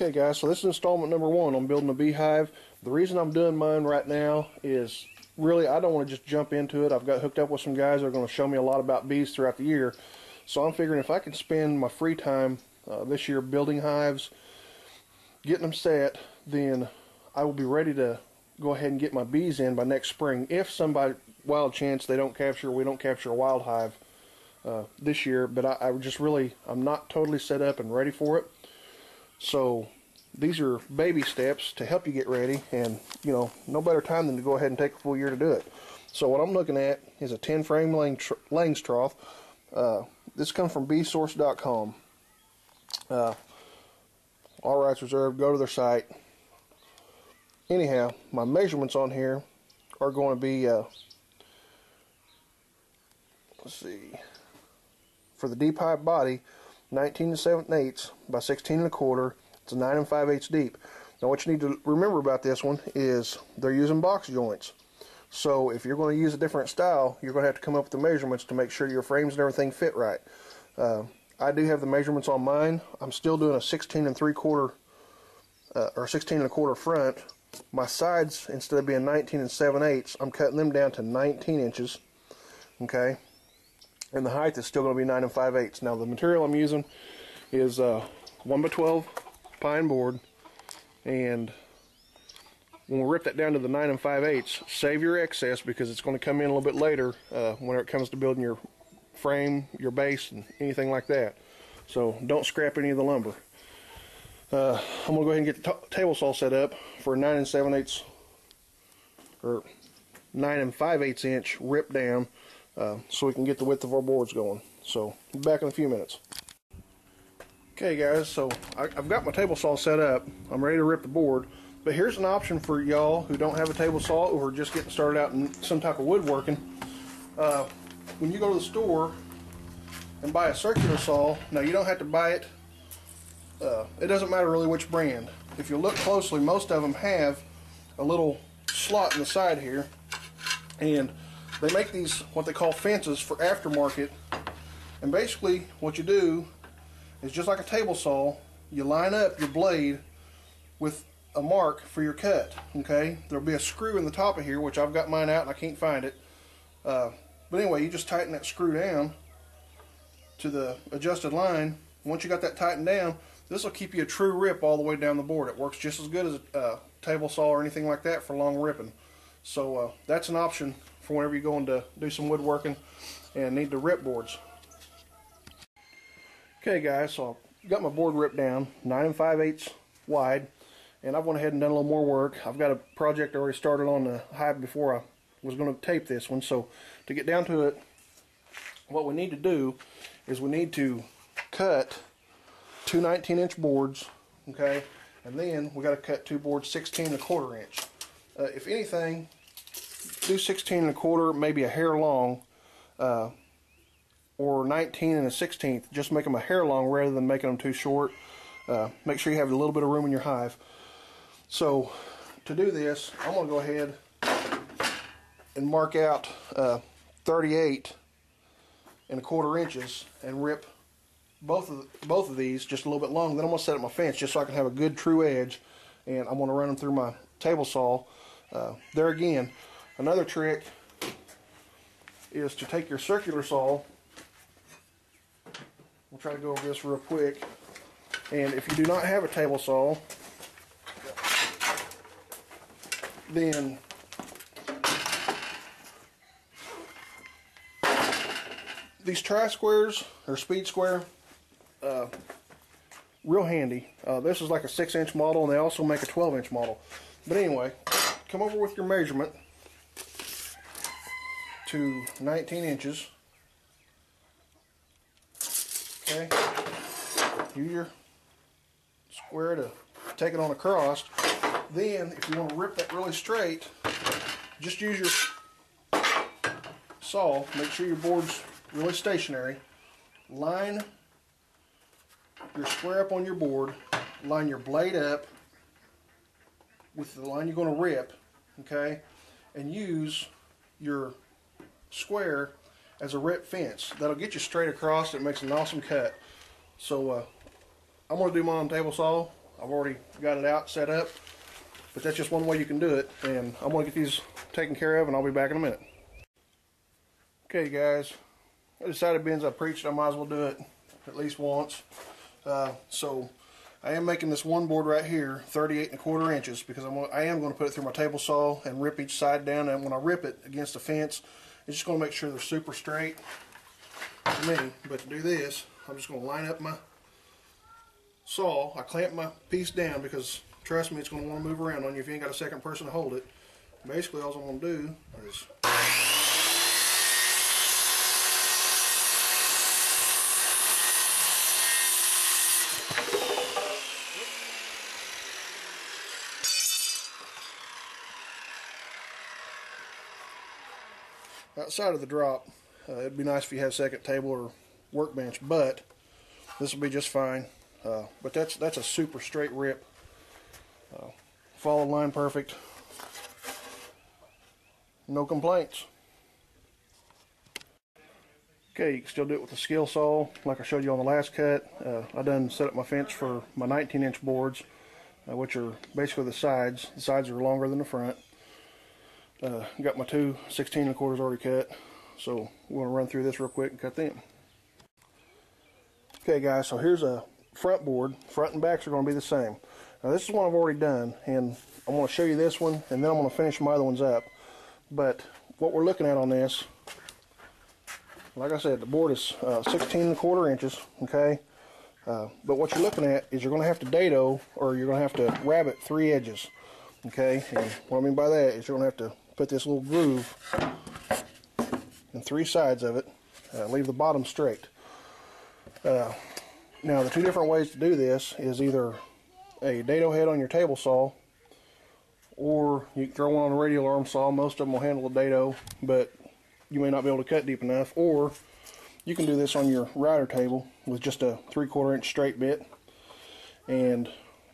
Okay guys, so this is installment number 1 on building a BeeHive. The reason I'm doing mine right now is really I don't want to just jump into it. I've got hooked up with some guys that are going to show me a lot about bees throughout the year. So I'm figuring if I can spend my free time this year building hives, getting them set, then I will be ready to go ahead and get my bees in by next spring. If some wild chance we don't capture a wild hive this year, but I'm not totally set up and ready for it. So these are baby steps to help you get ready, and no better time than to go ahead and take a full year to do it. So what I'm looking at is a 10 frame Lang's trough. This comes from beesource.com. All rights reserved. Go to their site. Anyhow, my measurements on here are going to be let's see, for the deep hive body, 19 7/8 by 16 1/4. It's a 9 5/8 deep. Now what you need to remember about this one is they're using box joints. So if you're going to use a different style, you're going to have to come up with the measurements to make sure your frames and everything fit right. I do have the measurements on mine. I'm still doing a 16 3/4 or 16 1/4 front. My sides, instead of being 19 7/8, I'm cutting them down to 19 inches. Okay. And the height is still going to be 9 5/8. Now the material I'm using is 1x12 pine board, and when we rip that down to the 9 5/8, save your excess because it's going to come in a little bit later when it comes to building your frame, your base, and anything like that. So don't scrap any of the lumber. I'm going to go ahead and get the table saw set up for a 9 7/8 or 9 5/8 inch rip down. So we can get the width of our boards going. So be back in a few minutes. Okay guys, so I've got my table saw set up. I'm ready to rip the board, but here's an option for y'all who don't have a table saw or are just getting started out in some type of woodworking. When you go to the store and buy a circular saw, now you don't have to buy it, it doesn't matter really which brand. If you look closely, most of them have a little slot in the side here, and they make these what they call fences for aftermarket. And basically what you do is just like a table saw, you line up your blade with a mark for your cut. Okay, there'll be a screw in the top of here, which I've got mine out and I can't find it. But anyway, you just tighten that screw down to the adjusted line. Once you got that tightened down, this will keep you a true rip all the way down the board. It works just as good as a table saw or anything like that for long ripping. So that's an option for whenever you're going to do some woodworking and need to rip boards. Okay guys, so I've got my board ripped down 9 5/8 wide, and I've went ahead and done a little more work. I've got a project already started on the hive before I was going to tape this one. So to get down to it, what we need to do is we need to cut two 19 inch boards, okay, and then we got to cut two boards 16 1/4 inch. If anything, do 16 1/4, maybe a hair long, or 19 1/16. Just make them a hair long rather than making them too short. Make sure you have a little bit of room in your hive. So to do this, I'm going to go ahead and mark out 38 1/4 inches and rip both of these just a little bit long. Then I'm going to set up my fence just so I can have a good true edge, and I'm going to run them through my table saw. There again, another trick is to take your circular saw. We'll try to go over this real quick. And if you do not have a table saw, then these tri-squares or speed square, real handy. This is like a 6-inch model, and they also make a 12-inch model. But anyway, come over with your measurement to 19 inches. Okay, use your square to take it on across. Then, if you want to rip that really straight, just use your saw. Make sure your board's really stationary. Line your square up on your board. Line your blade up with the line you're going to rip. Okay, and use your square as a rip fence. That'll get you straight across. It makes an awesome cut. So I'm going to do mine on table saw. I've already got it out set up, but that's just one way you can do it, and I'm going to get these taken care of, and I'll be back in a minute. Okay guys, I decided being as I preached, I might as well do it at least once. So I am making this one board right here 38¼ inches because I am going to put it through my table saw and rip each side down, and when I rip it against the fence, it's just going to make sure they're super straight for me. But to do this, I'm just going to line up my saw. I clamp my piece down because trust me, it's going to want to move around on you if you ain't got a second person to hold it. Basically all I'm going to do is outside of the drop, it'd be nice if you had a second table or workbench, but this will be just fine. But that's a super straight rip. Follow the line perfect. No complaints. Okay, you can still do it with a skill saw like I showed you on the last cut. I done set up my fence for my 19-inch boards, which are basically the sides. The sides are longer than the front. Got my two 16¼ already cut, so we're going to run through this real quick and cut them. Okay guys, so here's a front board. Front and backs are going to be the same. Now this is one I've already done, and I'm going to show you this one, and then I'm going to finish my other ones up. But what we're looking at on this, like I said, the board is 16¼ inches, okay? But what you're looking at is you're going to have to dado, or you're going to have to rabbet 3 edges, okay? And what I mean by that is you're going to have to put this little groove in 3 sides of it, leave the bottom straight. Now the 2 different ways to do this is either a dado head on your table saw, or you can throw one on a radial arm saw. Most of them will handle a dado, but you may not be able to cut deep enough. Or you can do this on your rider table with just a 3/4 inch straight bit. And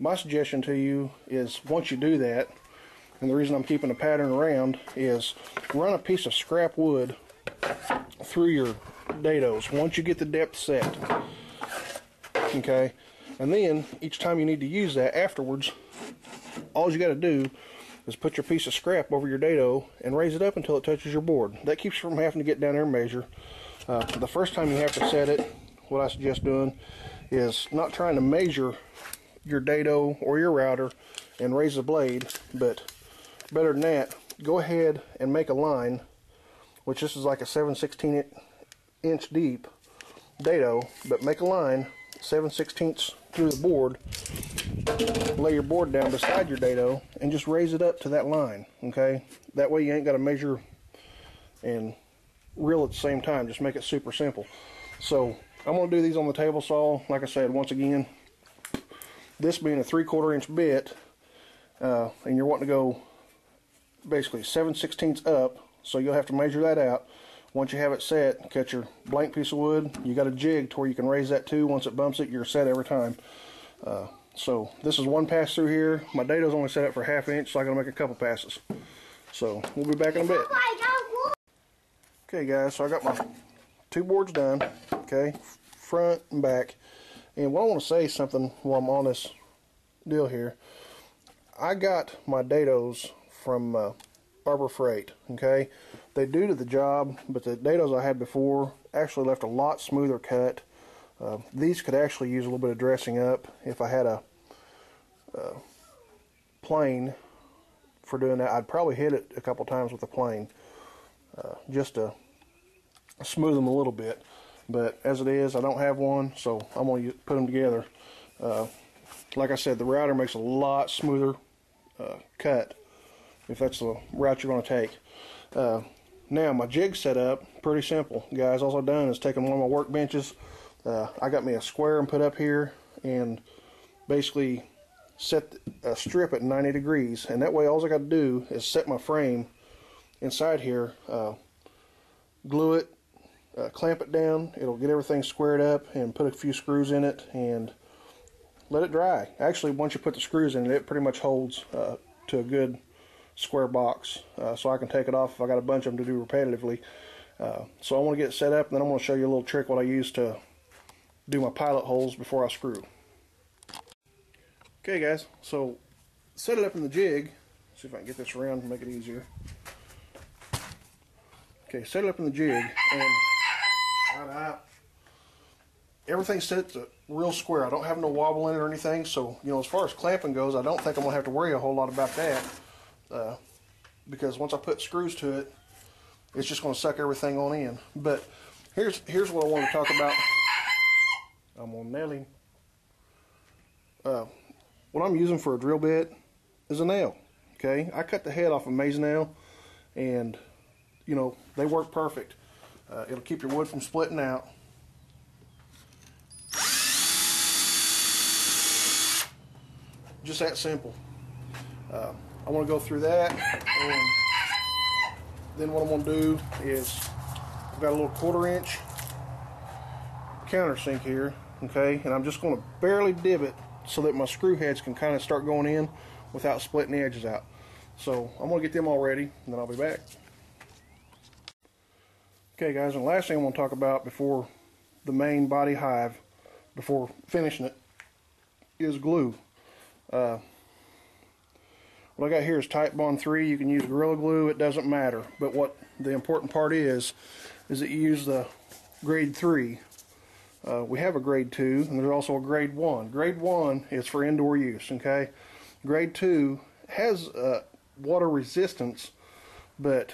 my suggestion to you is, once you do that, and the reason I'm keeping a pattern around, is run a piece of scrap wood through your dados once you get the depth set, okay? And then each time you need to use that afterwards, all you got to do is put your piece of scrap over your dado and raise it up until it touches your board. That keeps you from having to get down there and measure. The first time you have to set it, what I suggest doing is not trying to measure your dado or your router and raise the blade, but better than that, go ahead and make a line, which this is like a 7/16 inch deep dado, but make a line 7/16 through the board, lay your board down beside your dado, and just raise it up to that line, okay? That way you ain't got to measure and reel at the same time. Just make it super simple. So I'm going to do these on the table saw. Like I said, once again, this being a 3/4 inch bit, and you're wanting to go basically 7/16 up, so you'll have to measure that out. Once you have it set, cut your blank piece of wood. You got a jig to where you can raise that too. Once it bumps it, you're set every time. So this is one pass through here. My dado's only set up for 1/2 inch, so I got to make a couple passes. So we'll be back in a bit. Okay guys, so I got my 2 boards done, okay, front and back. And what I want to say something while I'm on this deal here. I got my dados from Arbor Freight, okay? They do to the job, but the dados I had before actually left a lot smoother cut. These could actually use a little bit of dressing up. If I had a plane for doing that, I'd probably hit it a couple times with a plane just to smooth them a little bit. But as it is, I don't have one, so I'm going to put them together. Like I said, the router makes a lot smoother cut if that's the route you're going to take. Now my jig set up, pretty simple, guys. All I've done is taken one of my workbenches. I got me a square and put up here, and basically set a strip at 90 degrees, and that way all I got to do is set my frame inside here, glue it, clamp it down. It'll get everything squared up, and put a few screws in it and let it dry. Actually, once you put the screws in it, it pretty much holds to a good square box, so I can take it off if I got a bunch of them to do repetitively. So I want to get it set up, and then I'm going to show you a little trick what I use to do my pilot holes before I screw. Okay guys, so set it up in the jig. See if I can get this around and make it easier. Okay, set it up in the jig, and everything's set to real square. I don't have no wobble in it or anything, so as far as clamping goes, I don't think I'm gonna have to worry a whole lot about that, because once I put screws to it, it's just gonna suck everything on in. But here's what I want to talk about. I'm on nailing. What I'm using for a drill bit is a nail. Okay, I cut the head off a maze nail, and they work perfect. It'll keep your wood from splitting out. Just that simple. I want to go through that, and then what I'm going to do is I've got a little 1/4 inch countersink here, okay, and I'm just going to barely dip it so that my screw heads can kind of start going in without splitting the edges out. So I'm going to get them all ready, and then I'll be back. Okay guys, and the last thing I'm going to talk about before the main body hive, before finishing it, is glue. What I got here is Titebond 3. You can use Gorilla Glue, it doesn't matter. But what the important part is that you use the grade 3. We have a grade 2, and there's also a grade 1. Grade 1 is for indoor use, okay? Grade 2 has water resistance, but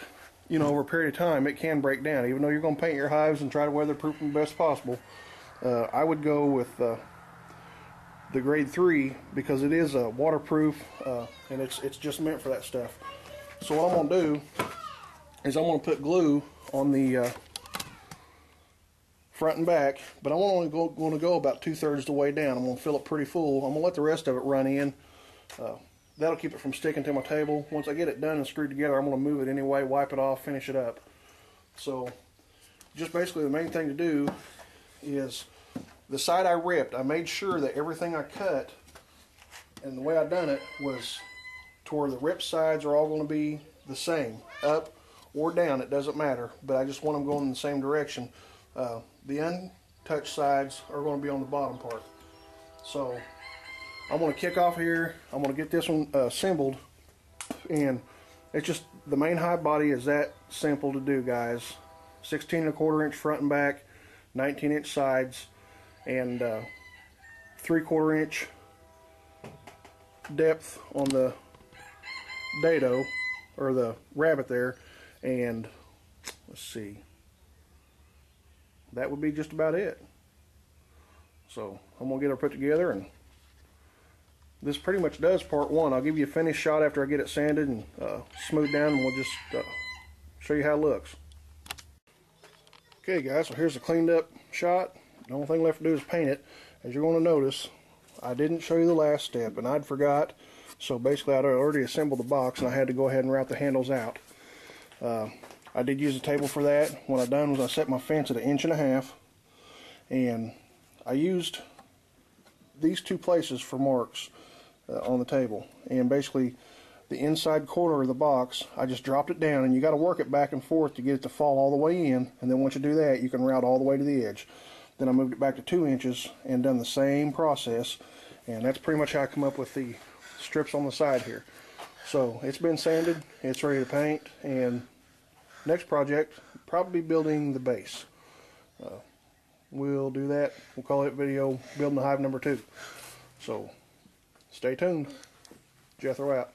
over a period of time it can break down. Even though you're going to paint your hives and try to weatherproof them the best possible, I would go with the grade 3 because it is waterproof, and it's just meant for that stuff. So what I'm going to do is I'm going to put glue on the front and back, but I'm only going to go about 2/3 the way down. I'm going to fill it pretty full. I'm going to let the rest of it run in. That'll keep it from sticking to my table. Once I get it done and screwed together, I'm going to move it anyway, wipe it off, finish it up. So just basically the main thing to do is the side I ripped, I made sure that everything I cut and the way I done it was to where the ripped sides are all going to be the same, up or down, it doesn't matter, but I just want them going in the same direction. The untouched sides are going to be on the bottom part. So I'm going to kick off here. I'm going to get this one assembled, and it's just the main hive body is that simple to do, guys. 16 1/4 inch front and back, 19 inch sides, and 3/4 inch depth on the dado, or the rabbit there, and let's see, that would be just about it. So I'm gonna get her put together, and this pretty much does part one. I'll give you a finished shot after I get it sanded and smoothed down, and we'll just show you how it looks. Okay guys, so here's the cleaned up shot. The only thing left to do is paint it. As you're going to notice, I didn't show you the last step, and I'd forgot. So basically I'd already assembled the box, and I had to go ahead and route the handles out. I did use a table for that. What I done was I set my fence at 1.5 inches, and I used these two places for marks on the table. And basically the inside corner of the box, I just dropped it down, and you got to work it back and forth to get it to fall all the way in, and then once you do that, you can route all the way to the edge. Then I moved it back to 2 inches and done the same process, and that's pretty much how I come up with the strips on the side here. So it's been sanded, it's ready to paint, and next project, probably building the base. We'll do that. We'll call it video building the hive number 2. So stay tuned. Jethro out.